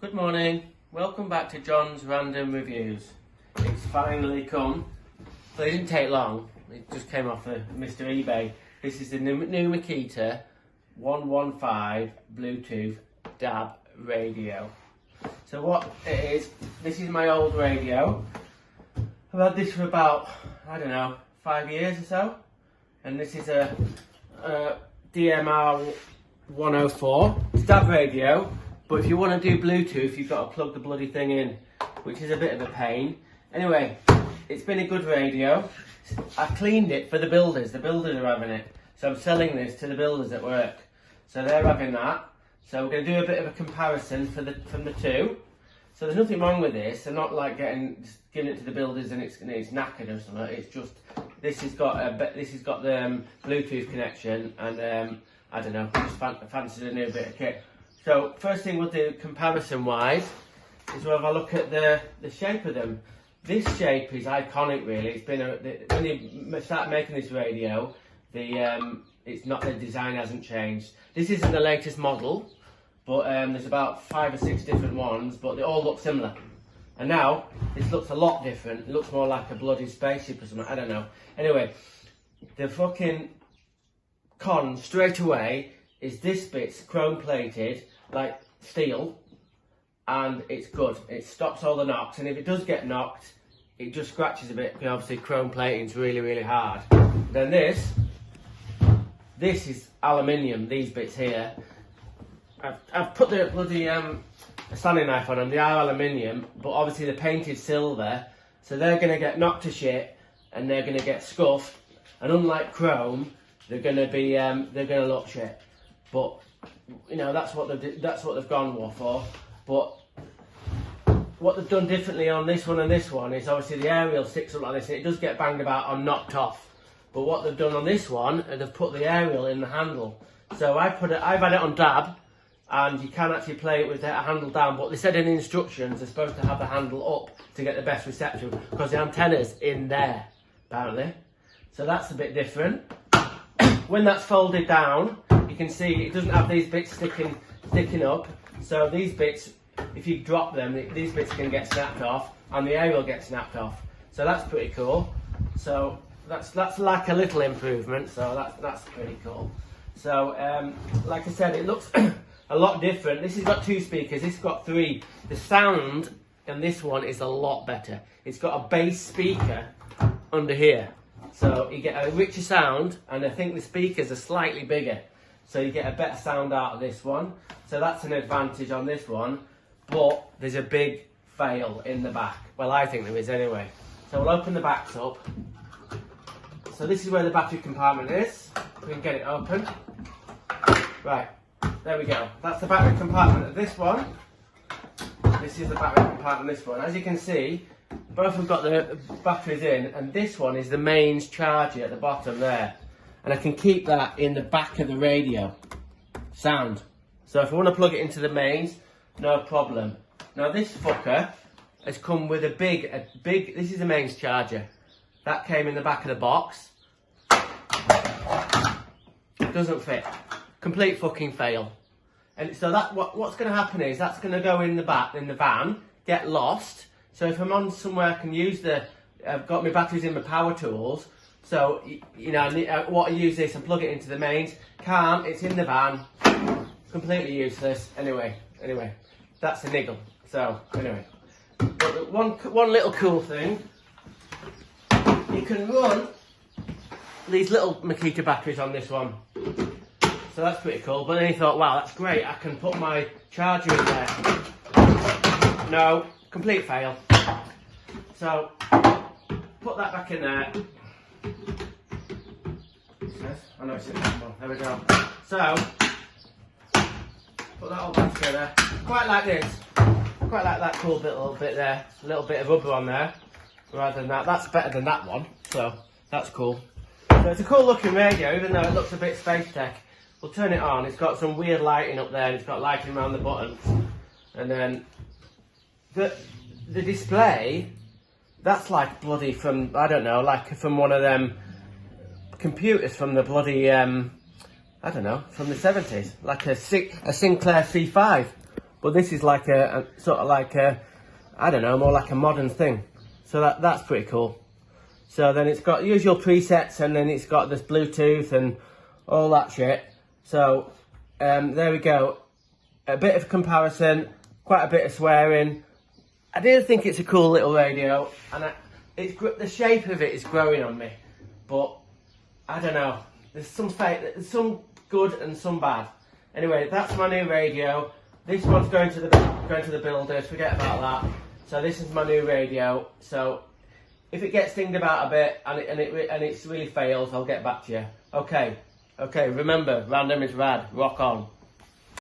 Good morning, welcome back to John's Random Reviews. It's finally come, but it didn't take long, it just came off of Mr. eBay. This is the new Makita 115 Bluetooth DAB radio. So what it is, this is my old radio. I've had this for about, I don't know, 5 years or so. And this is a DMR 104, it's DAB radio. But if you want to do Bluetooth, you've got to plug the bloody thing in, which is a bit of a pain. Anyway, it's been a good radio. I cleaned it for the builders. The builders are having it. So I'm selling this to the builders at work. So they're having that. So we're going to do a bit of a comparison from the two. So there's nothing wrong with this. They're not like giving it to the builders and it's knackered or something. It's just this has got the Bluetooth connection, and I don't know, just fancied a new bit of kit. So first thing we'll do comparison-wise is we'll have a look at the shape of them. This shape is iconic, really. It's been when they started making this radio, the design hasn't changed. This isn't the latest model, but there's about 5 or 6 different ones, but they all look similar. And now this looks a lot different. It looks more like a bloody spaceship or something. I don't know. Anyway, the fucking con straight away is this bit's chrome plated like steel, and it's good. It stops all the knocks, and if it does get knocked, it just scratches a bit, because obviously chrome plating is really, really hard. Then this is aluminium, these bits here. I've put the bloody Stanley knife on them. They are aluminium, but obviously they're painted silver, so they're going to get knocked to shit, and they're going to get scuffed, and unlike chrome, they're going to look shit. But you know, that's what they've gone for. But what they've done differently on this one and this one is obviously the aerial sticks up like this, and it does get banged about or knocked off. But what they've done on this one is they've put the aerial in the handle. So I've had it on DAB, and you can actually play it with the handle down. But they said in the instructions they're supposed to have the handle up to get the best reception, because the antenna's in there apparently. So that's a bit different. When that's folded down, you can see it doesn't have these bits sticking up. So these bits, if you drop them, these bits can get snapped off, and the aerial gets snapped off. So that's pretty cool. So that's like a little improvement. So that's pretty cool. So like I said, it looks a lot different. This has got 2 speakers. This has got 3. The sound in this one is a lot better. It's got a bass speaker under here. So you get a richer sound, and I think the speakers are slightly bigger. So you get a better sound out of this one. So that's an advantage on this one. But there's a big fail in the back. Well, I think there is anyway. So we'll open the backs up. So this is where the battery compartment is. We can get it open. Right, there we go. That's the battery compartment of this one. This is the battery compartment of this one. As you can see, both have got the batteries in, and this one is the mains charger at the bottom there. And I can keep that in the back of the radio. Sound. So if I want to plug it into the mains, no problem. Now this fucker has come with a big, this is the mains charger. That came in the back of the box. Doesn't fit. Complete fucking fail. And so what's going to happen is that's going to go in the van, get lost. So if I'm on somewhere, I can use I've got my batteries in my power tools. So, you know, I use this and plug it into the mains. Can't, it's in the van. Completely useless. Anyway, that's a niggle. So, anyway. But one little cool thing, you can run these little Makita batteries on this one. So that's pretty cool. But then he thought, wow, that's great. I can put my charger in there. No, complete fail. So, put that back in there. I know it's in there. There we go. So, put that all back together. Quite like this. Quite like that cool little bit there. A little bit of rubber on there. Rather than that. That's better than that one. So, that's cool. So, it's a cool looking radio, even though it looks a bit space tech. We'll turn it on. It's got some weird lighting up there, and it's got lighting around the buttons. And then the display, that's like bloody from, I don't know, like from one of them computers from the bloody, I don't know, from the 70s. Like a Sinclair C5 but this is like a sort of like a, I don't know, more like a modern thing. So that's pretty cool. So then it's got usual presets, and then it's got this Bluetooth and all that shit. So there we go. A bit of comparison, quite a bit of swearing. I do think it's a cool little radio, and the shape of it is growing on me. But I don't know. There's some good and some bad. Anyway, that's my new radio. This one's going to the builders. Forget about that. So this is my new radio. So if it gets dinged about a bit and it really fails, I'll get back to you. Okay. Remember, random is rad. Rock on.